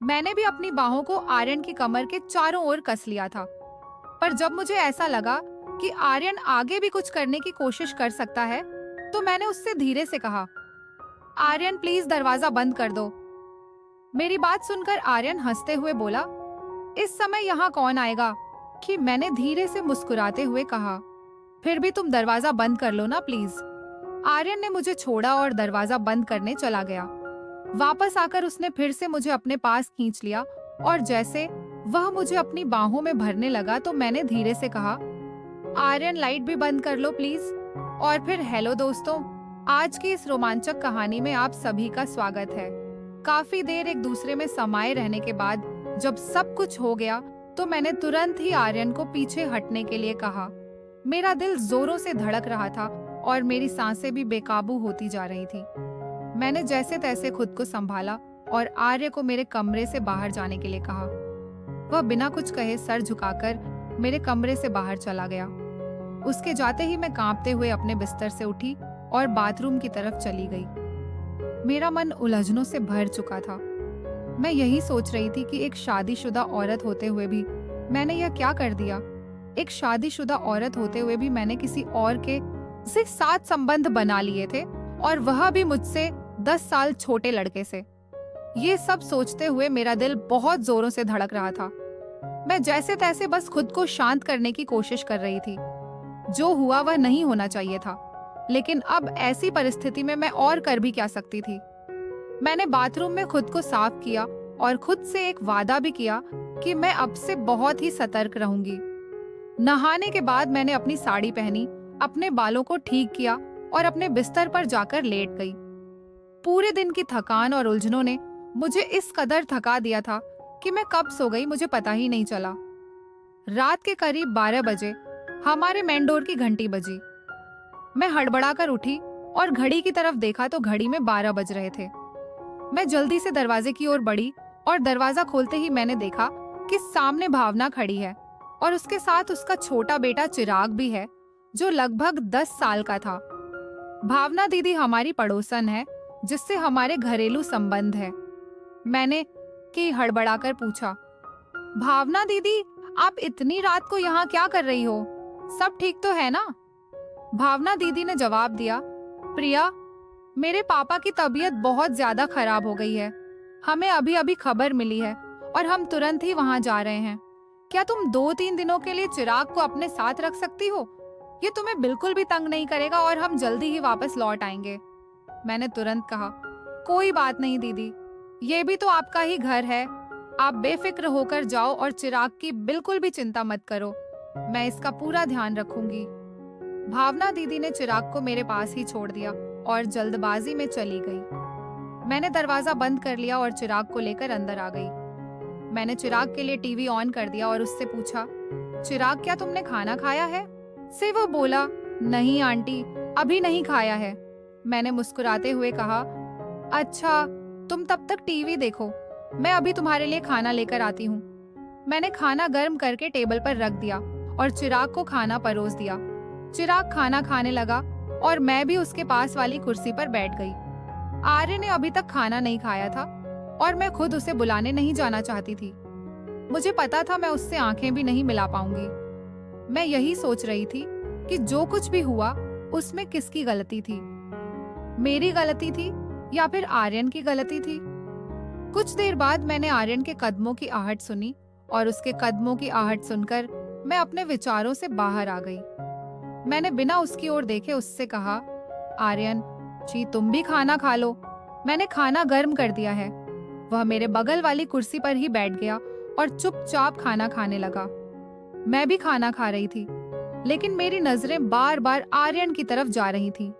मैंने भी अपनी बाहों को आर्यन की कमर के चारों ओर कस लिया था, पर जब मुझे ऐसा लगा कि आर्यन आगे भी कुछ करने की कोशिश कर सकता है, तो मैंने उससे धीरे से कहा, आर्यन प्लीज दरवाजा बंद कर दो। मेरी बात सुनकर आर्यन हंसते हुए बोला, इस समय यहाँ कौन आएगा? कि मैंने धीरे से मुस्कुराते हुए कहा, फिर भी तुम दरवाजा बंद कर लो ना प्लीज। आर्यन ने मुझे छोड़ा और दरवाजा बंद करने चला गया। वापस आकर उसने फिर से मुझे अपने पास खींच लिया और जैसे वह मुझे अपनी बाहों में भरने लगा तो मैंने धीरे से कहा, आर्यन लाइट भी बंद कर लो प्लीज। और फिर हेलो दोस्तों, आज की इस रोमांचक कहानी में आप सभी का स्वागत है। काफी देर एक दूसरे में समाये रहने के बाद जब सब कुछ हो गया तो मैंने तुरंत ही आर्यन को पीछे हटने के लिए कहा। मेरा दिल जोरों से धड़क रहा था और मेरी सांसें भी बेकाबू होती जा रही थी। मैंने जैसे तैसे खुद को संभाला और आर्य को मेरे कमरे से बाहर जाने के लिए कहा। वह बिना कुछ कहे सर झुकाकर मेरे कमरे से बाहर चला गया। उसके जाते ही मैं कांपते हुए अपने बिस्तर से उठी और बाथरूम की तरफ चली गई। मेरा मन उलझनों से भर चुका था। मैं यही सोच रही थी कि एक शादीशुदा औरत होते हुए भी मैंने यह क्या कर दिया। एक शादीशुदा औरत होते हुए भी मैंने किसी और के से साथ संबंध बना लिए थे और वह भी मुझसे 10 साल छोटे लड़के से। ये सब सोचते हुए मेरा दिल बहुत जोरों से धड़क रहा था। मैं जैसे तैसे बस खुद को शांत करने की कोशिश कर रही थी। जो हुआ वह नहीं होना चाहिए था, लेकिन अब ऐसी परिस्थिति में मैं और कर भी क्या सकती थी। मैंने बाथरूम में खुद को साफ किया और खुद से एक वादा भी किया कि मैं अब से बहुत ही सतर्क रहूंगी। नहाने के बाद मैंने अपनी साड़ी पहनी, अपने बालों को ठीक किया और अपने बिस्तर पर जाकर लेट गई। पूरे दिन की थकान और उलझनों ने मुझे इस कदर थका दिया था कि मैं कब सो गई मुझे पता ही नहीं चला। रात के करीब 12 बजे हमारे मेन डोर की घंटी बजी। मैं हड़बड़ाकर उठी और घड़ी की तरफ देखा तो घड़ी में 12 बज रहे थे। मैं जल्दी से दरवाजे की ओर बढ़ी और दरवाजा खोलते ही मैंने देखा कि सामने भावना खड़ी है और उसके साथ उसका छोटा बेटा चिराग भी है, जो लगभग 10 साल का था। भावना दीदी हमारी पड़ोसन है जिससे हमारे घरेलू संबंध है। मैंने कि हड़बड़ाकर पूछा, भावना दीदी आप इतनी रात को यहाँ क्या कर रही हो? सब ठीक तो है ना? भावना दीदी ने जवाब दिया, प्रिया मेरे पापा की तबीयत बहुत ज्यादा खराब हो गई है। हमें अभी अभी खबर मिली है और हम तुरंत ही वहाँ जा रहे हैं। क्या तुम 2-3 दिनों के लिए चिराग को अपने साथ रख सकती हो? ये तुम्हें बिल्कुल भी तंग नहीं करेगा और हम जल्दी ही वापस लौट आएंगे। मैंने तुरंत कहा, कोई बात नहीं दीदी, ये भी तो आपका ही घर है। आप बेफिक्र होकर जाओ और चिराग की बिल्कुल भी चिंता मत करो। मैं इसका पूरा ध्यान रखूंगी। भावना दीदी ने चिराग को मेरे पास ही छोड़ दिया और जल्दबाजी में चली गई। मैंने दरवाजा बंद कर लिया और चिराग को लेकर अंदर आ गई। मैंने चिराग के लिए टीवी ऑन कर दिया और उससे पूछा, चिराग क्या तुमने खाना खाया है? से वो बोला, नहीं आंटी अभी नहीं खाया है। मैंने मुस्कुराते हुए कहा, अच्छा तुम तब तक टीवी देखो, मैं अभी तुम्हारे लिए खाना लेकर आती हूँ। मैंने खाना गर्म करके टेबल पर रख दिया और चिराग को खाना परोस दिया। चिराग खाना खाने लगा और मैं भी उसके पास वाली कुर्सी पर बैठ गई। आर्य ने अभी तक खाना नहीं खाया था और मैं खुद उसे बुलाने नहीं जाना चाहती थी। मुझे पता था मैं उससे आंखें भी नहीं मिला पाऊंगी। मैं यही सोच रही थी कि जो कुछ भी हुआ उसमें किसकी गलती थी, मेरी गलती थी या फिर आर्यन की गलती थी। कुछ देर बाद मैंने आर्यन के कदमों की आहट सुनी और उसके कदमों की आहट सुनकर मैं अपने विचारों से बाहर आ गई। मैंने बिना उसकी ओर देखे उससे कहा, आर्यन जी तुम भी खाना खा लो, मैंने खाना गर्म कर दिया है। वह मेरे बगल वाली कुर्सी पर ही बैठ गया और चुपचाप खाना खाने लगा। मैं भी खाना खा रही थी, लेकिन मेरी नजरें बार बार आर्यन की तरफ जा रही थी।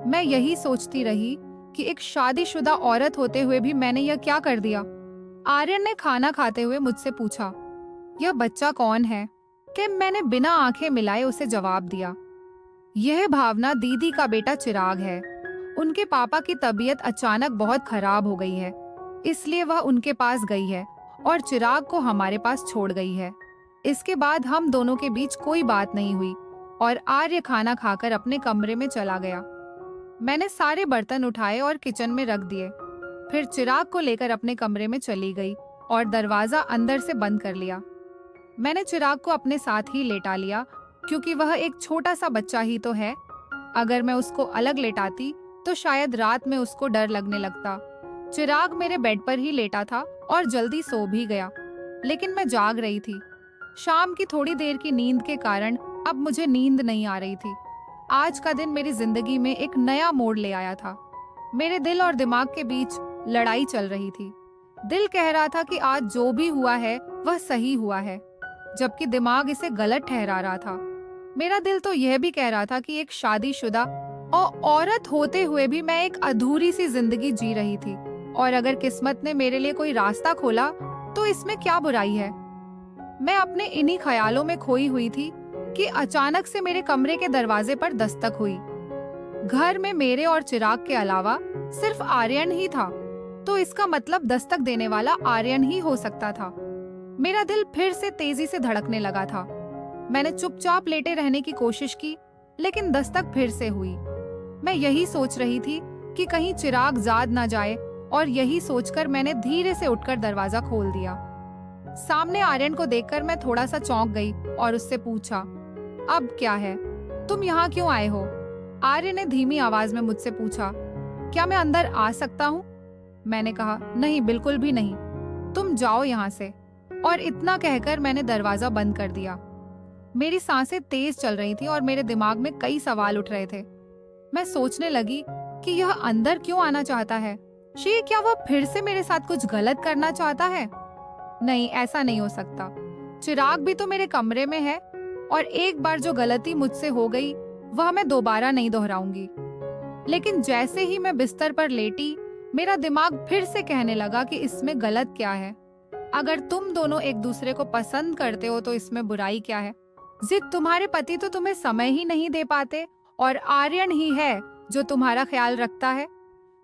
मैं यही सोचती रही कि एक शादीशुदा औरत होते हुए भी मैंने यह क्या कर दिया। आर्यन ने खाना खाते हुए मुझसे पूछा, यह बच्चा कौन है? कि मैंने बिना आंखें मिलाए उसे जवाब दिया, यह भावना दीदी का बेटा चिराग है। उनके पापा की तबीयत अचानक बहुत खराब हो गई है, इसलिए वह उनके पास गई है और चिराग को हमारे पास छोड़ गई है। इसके बाद हम दोनों के बीच कोई बात नहीं हुई और आर्य खाना खाकर अपने कमरे में चला गया। मैंने सारे बर्तन उठाए और किचन में रख दिए, फिर चिराग को लेकर अपने कमरे में चली गई और दरवाजा अंदर से बंद कर लिया। मैंने चिराग को अपने साथ ही लेटा लिया, क्योंकि वह एक छोटा सा बच्चा ही तो है। अगर मैं उसको अलग लेटाती तो शायद रात में उसको डर लगने लगता। चिराग मेरे बेड पर ही लेटा था और जल्दी सो भी गया, लेकिन मैं जाग रही थी। शाम की थोड़ी देर की नींद के कारण अब मुझे नींद नहीं आ रही थी। आज का दिन मेरी जिंदगी में एक नया मोड़ ले आया था। मेरे दिल और दिमाग के बीच लड़ाई चल रही थी। दिल कह रहा था कि आज जो भी हुआ है वह सही हुआ है, जबकि दिमाग इसे गलत ठहरा रहा था। मेरा दिल तो यह भी कह रहा था कि एक शादीशुदा और औरत होते हुए भी मैं एक अधूरी सी जिंदगी जी रही थी, और अगर किस्मत ने मेरे लिए कोई रास्ता खोला तो इसमें क्या बुराई है। मैं अपने इन्हीं ख्यालों में खोई हुई थी कि अचानक से मेरे कमरे के दरवाजे पर दस्तक हुई। घर में मेरे और चिराग के अलावा सिर्फ आर्यन ही था, तो इसका मतलब दस्तक देने वाला आर्यन ही हो सकता था। मेरा दिल फिर से तेजी से धड़कने लगा था। मैंने चुपचाप लेटे रहने की कोशिश की, लेकिन दस्तक फिर से हुई। मैं यही सोच रही थी कि कहीं चिराग जाग ना जाए, और यही सोचकर मैंने धीरे से उठकर दरवाजा खोल दिया। सामने आर्यन को देखकर मैं थोड़ा सा चौंक गई और उससे पूछा, अब क्या है, तुम यहाँ क्यों आए हो? आर्यन ने धीमी आवाज में मुझसे पूछा, क्या मैं अंदर आ सकता हूँ? मैंने कहा, नहीं, बिल्कुल भी नहीं, तुम जाओ यहाँ से। और इतना कहकर मैंने दरवाजा बंद कर दिया। मेरी सांसें तेज चल रही थी और मेरे दिमाग में कई सवाल उठ रहे थे। मैं सोचने लगी कि यह अंदर क्यों आना चाहता है। क्या वह फिर से मेरे साथ कुछ गलत करना चाहता है? नहीं, ऐसा नहीं हो सकता। चिराग भी तो मेरे कमरे में है, और एक बार जो गलती मुझसे हो गई वह मैं दोबारा नहीं दोहराऊंगी। लेकिन जैसे ही मैं बिस्तर पर लेटी, मेरा दिमाग फिर से कहने लगा कि इसमें गलत क्या है। अगर तुम दोनों एक दूसरे को पसंद करते हो तो इसमें बुराई क्या है? जिद तुम्हारे पति तो तुम्हें समय ही नहीं दे पाते, और आर्यन ही है जो तुम्हारा ख्याल रखता है।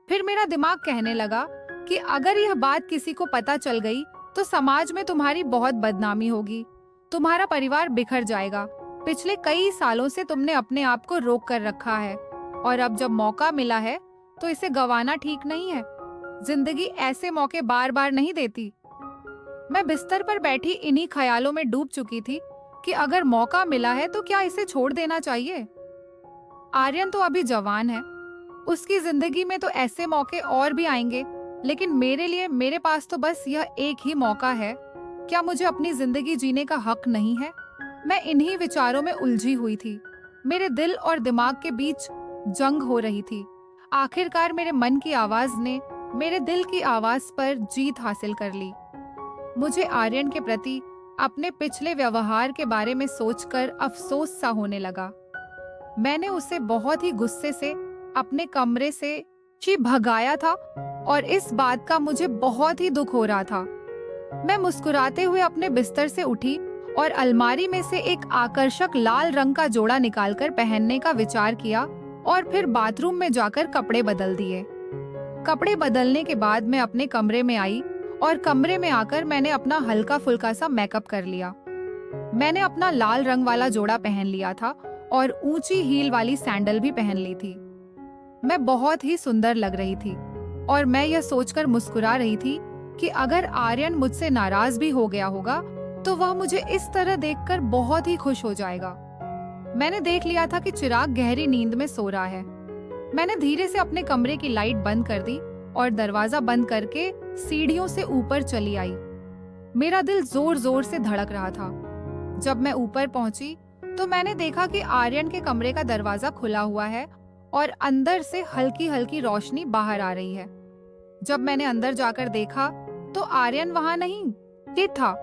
फिर मेरा दिमाग कहने लगा कि अगर यह बात किसी को पता चल गई तो समाज में तुम्हारी बहुत बदनामी होगी, तुम्हारा परिवार बिखर जाएगा। पिछले कई सालों से तुमने अपने आप को रोक कर रखा है, और अब जब मौका मिला है तो इसे गंवाना ठीक नहीं है। जिंदगी ऐसे मौके बार बार नहीं देती। मैं बिस्तर पर बैठी इन्हीं ख्यालों में डूब चुकी थी कि अगर मौका मिला है तो क्या इसे छोड़ देना चाहिए। आर्यन तो अभी जवान है, उसकी जिंदगी में तो ऐसे मौके और भी आएंगे, लेकिन मेरे लिए मेरे पास तो बस यह एक ही मौका है। क्या मुझे अपनी जिंदगी जीने का हक नहीं है? मैं इन्हीं विचारों में उलझी हुई थी। मेरे दिल और दिमाग के बीच जंग हो रही थी। आखिरकार मेरे मन की आवाज ने मेरे दिल की आवाज पर जीत हासिल कर ली। मुझे आर्यन के प्रति अपने पिछले व्यवहार के बारे में सोचकर अफसोस सा होने लगा। मैंने उसे बहुत ही गुस्से से अपने कमरे से भगाया था, और इस बात का मुझे बहुत ही दुख हो रहा था। मैं मुस्कुराते हुए अपने बिस्तर से उठी और अलमारी में से एक आकर्षक लाल रंग का जोड़ा निकालकर पहनने का विचार किया, और फिर बाथरूम में जाकर कपड़े बदल दिए। कपड़े बदलने के बाद मैं अपने कमरे में आई, और कमरे में आकर मैंने अपना हल्का फुल्का सा मेकअप कर लिया। मैंने अपना लाल रंग वाला जोड़ा पहन लिया था और ऊंची हील वाली सैंडल भी पहन ली थी। मैं बहुत ही सुंदर लग रही थी, और मैं यह सोचकर मुस्कुरा रही थी कि अगर आर्यन मुझसे नाराज भी हो गया होगा तो वह मुझे इस तरह देखकर बहुत ही खुश हो जाएगा। मैंने देख लिया था कि चिराग गहरी नींद में सो रहा है। मैंने धीरे से अपने कमरे की लाइट बंद कर दी और दरवाजा बंद करके सीढ़ियों से ऊपर चली आई। मेरा दिल जोर जोर से धड़क रहा था। जब मैं ऊपर पहुंची तो मैंने देखा कि आर्यन के कमरे का दरवाजा खुला हुआ है और अंदर से हल्की हल्की रोशनी बाहर आ रही है। जब मैंने अंदर जाकर देखा तो आर्यन वहां नहीं था।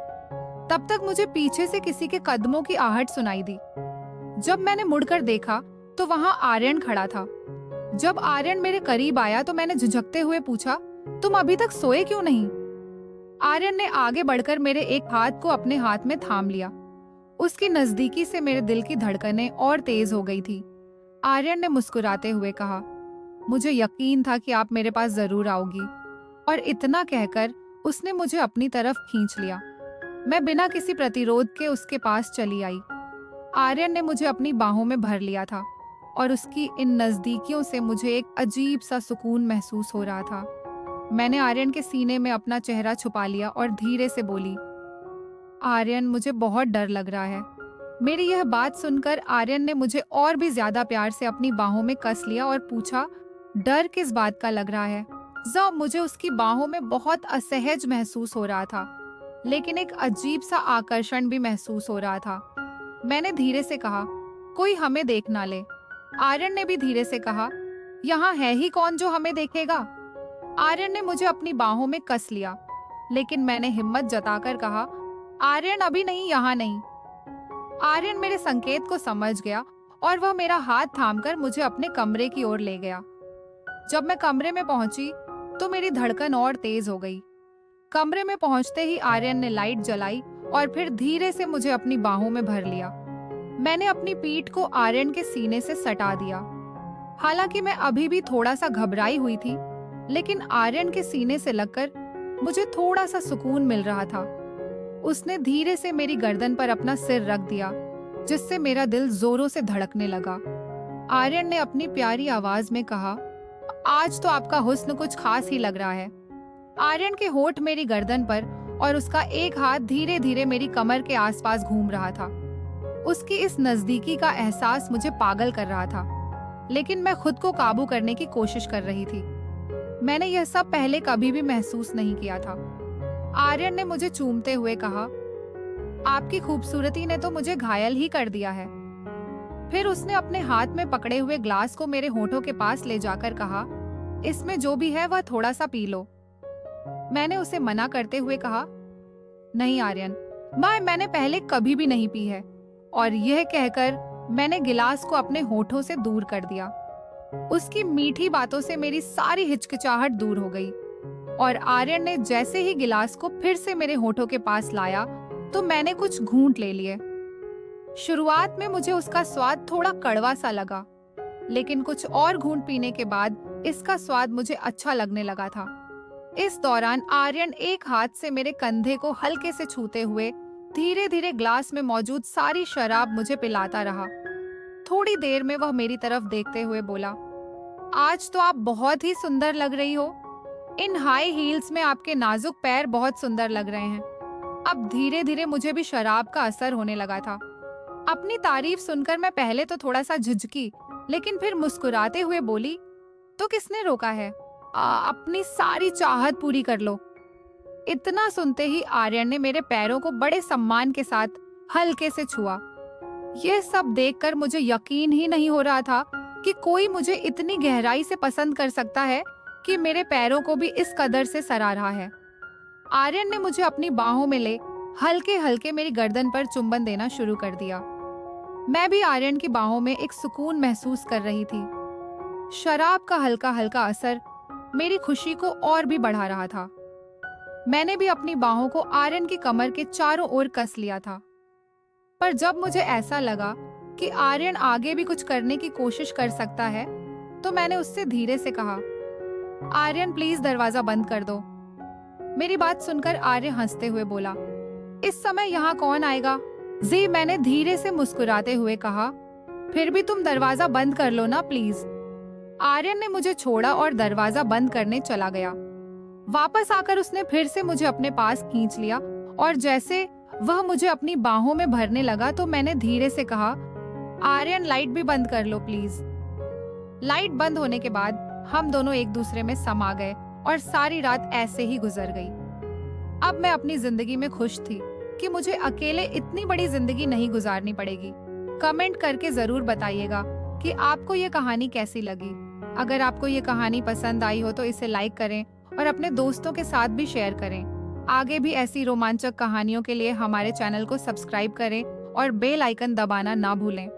तब तक मुझे पीछे से किसी के कदमों की आहट सुनाई दी। जब मैंने मुड़कर देखा तो वहां आर्यन खड़ा था। जब आर्यन मेरे करीब आया तो मैंने झिझकते हुए पूछा, तुम अभी तक सोए क्यों नहीं? आर्यन ने आगे बढ़कर मेरे एक हाथ को अपने हाथ में थाम लिया। उसकी नजदीकी से मेरे दिल की धड़कनें और तेज हो गई थी। आर्यन ने मुस्कुराते हुए कहा, मुझे यकीन था कि आप मेरे पास जरूर आओगी। और इतना कहकर उसने मुझे अपनी तरफ खींच लिया। मैं बिना किसी प्रतिरोध के उसके पास चली आई। आर्यन ने मुझे अपनी बाहों में भर लिया था और उसकी इन नजदीकियों से मुझे एक अजीब सा सुकून महसूस हो रहा था। मैंने आर्यन के सीने में अपना चेहरा छुपा लिया और धीरे से बोली, आर्यन, मुझे बहुत डर लग रहा है। मेरी यह बात सुनकर आर्यन ने मुझे और भी ज्यादा प्यार से अपनी बाहों में कस लिया और पूछा, डर किस बात का लग रहा है? जब मुझे उसकी बाहों में बहुत असहज महसूस हो रहा था, लेकिन एक अजीब सा आकर्षण भी महसूस हो रहा था। मैंने धीरे से कहा, कोई हमें देख ना ले। आर्यन ने भी धीरे से कहा, यहाँ है ही कौन जो हमें देखेगा? आर्यन ने मुझे अपनी बाहों में कस लिया, लेकिन मैंने हिम्मत जताकर कहा, आर्यन अभी नहीं, यहाँ नहीं। आर्यन मेरे संकेत को समझ गया और वह मेरा हाथ थामकर मुझे अपने कमरे की ओर ले गया। जब मैं कमरे में पहुंची तो मेरी धड़कन और तेज हो गई। कमरे में पहुंचते ही आर्यन ने लाइट जलाई और फिर धीरे से मुझे अपनी बाहों में भर लिया। मैंने अपनी पीठ को आर्यन के सीने से सटा दिया। हालांकि मैं अभी भी थोड़ा सा घबराई हुई थी, लेकिन आर्यन के सीने से लगकर मुझे थोड़ा सा सुकून मिल रहा था। उसने धीरे से मेरी गर्दन पर अपना सिर रख दिया, जिससे मेरा दिल जोरों से धड़कने लगा। आर्यन ने अपनी प्यारी आवाज में कहा, आज तो आपका हुस्न कुछ खास ही लग रहा है। आर्यन के होठ मेरी गर्दन पर और उसका एक हाथ धीरे धीरे मेरी कमर के आसपास घूम रहा था। उसकी इस नजदीकी का एहसास मुझे पागल कर रहा था, लेकिन मैं खुद को काबू करने की कोशिश कर रही थी। मैंने यह सब पहले कभी भी महसूस नहीं किया था। आर्यन ने मुझे चूमते हुए कहा, आपकी खूबसूरती ने तो मुझे घायल ही कर दिया है। फिर उसने अपने हाथ में पकड़े हुए ग्लास को मेरे होठों के पास ले जाकर कहा, इसमें जो भी है वह थोड़ा सा पी लो। मैंने उसे मना करते हुए कहा, नहीं आर्यन, मैंने पहले कभी भी नहीं पी है। और यह कहकर मैंने गिलास को अपने होठों से दूर कर दिया। उसकी मीठी बातों से मेरी सारी हिचकिचाहट दूर हो गई और आर्यन ने जैसे ही गिलास को फिर से मेरे होठों के पास लाया तो मैंने कुछ घूंट ले लिए। शुरुआत में मुझे उसका स्वाद थोड़ा कड़वा सा लगा, लेकिन कुछ और घूंट पीने के बाद इसका स्वाद मुझे अच्छा लगने लगा था। इस दौरान आर्यन एक हाथ से मेरे कंधे को हल्के से छूते हुए धीरे धीरे ग्लास में मौजूद सारी शराब मुझे पिलाता रहा। थोड़ी देर में वह मेरी तरफ देखते हुए बोला, आज तो आप बहुत ही सुंदर लग रही हो। इन हाई हील्स में आपके नाजुक पैर बहुत सुंदर लग रहे हैं। अब धीरे धीरे मुझे भी शराब का असर होने लगा था। अपनी तारीफ सुनकर मैं पहले तो थोड़ा सा झिझकी, लेकिन फिर मुस्कुराते हुए बोली, तो किसने रोका है? अपनी सारी चाहत पूरी कर लो। इतना सुनते ही आर्यन ने मेरे पैरों को बड़े सम्मान के साथ हल्के से छुआ। यह सब देखकर मुझे यकीन ही नहीं हो रहा था कि कोई मुझे इतनी गहराई से पसंद कर सकता है कि मेरे पैरों को भी इस कदर से सरा रहा है। आर्यन ने मुझे अपनी बाहों में ले हल्के हल्के मेरी गर्दन पर चुंबन देना शुरू कर दिया। मैं भी आर्यन की बाहों में एक सुकून महसूस कर रही थी। शराब का हल्का हल्का असर मेरी खुशी को और भी बढ़ा रहा था। मैंने भी अपनी बाहों को आर्यन की कमर के चारों ओर कस लिया था। पर जब मुझे ऐसा लगा कि आर्यन आगे भी कुछ करने की कोशिश कर सकता है, तो मैंने उससे धीरे से कहा, आर्यन प्लीज दरवाजा बंद कर दो। मेरी बात सुनकर आर्यन हंसते हुए बोला, इस समय यहाँ कौन आएगा? जी, मैंने धीरे से मुस्कुराते हुए कहा, फिर भी तुम दरवाजा बंद कर लो ना प्लीज। आर्यन ने मुझे छोड़ा और दरवाजा बंद करने चला गया। वापस आकर उसने फिर से मुझे अपने पास खींच लिया और जैसे वह मुझे अपनी बाहों में भरने लगा तो मैंने धीरे से कहा, आर्यन लाइट भी बंद कर लो प्लीज। लाइट बंद होने के बाद हम दोनों एक दूसरे में समा गए और सारी रात ऐसे ही गुजर गई। अब मैं अपनी जिंदगी में खुश थी कि मुझे अकेले इतनी बड़ी जिंदगी नहीं गुजारनी पड़ेगी। कमेंट करके जरूर बताइएगा कि आपको ये कहानी कैसी लगी। अगर आपको ये कहानी पसंद आई हो तो इसे लाइक करें और अपने दोस्तों के साथ भी शेयर करें। आगे भी ऐसी रोमांचक कहानियों के लिए हमारे चैनल को सब्सक्राइब करें और बेल आइकन दबाना ना भूलें।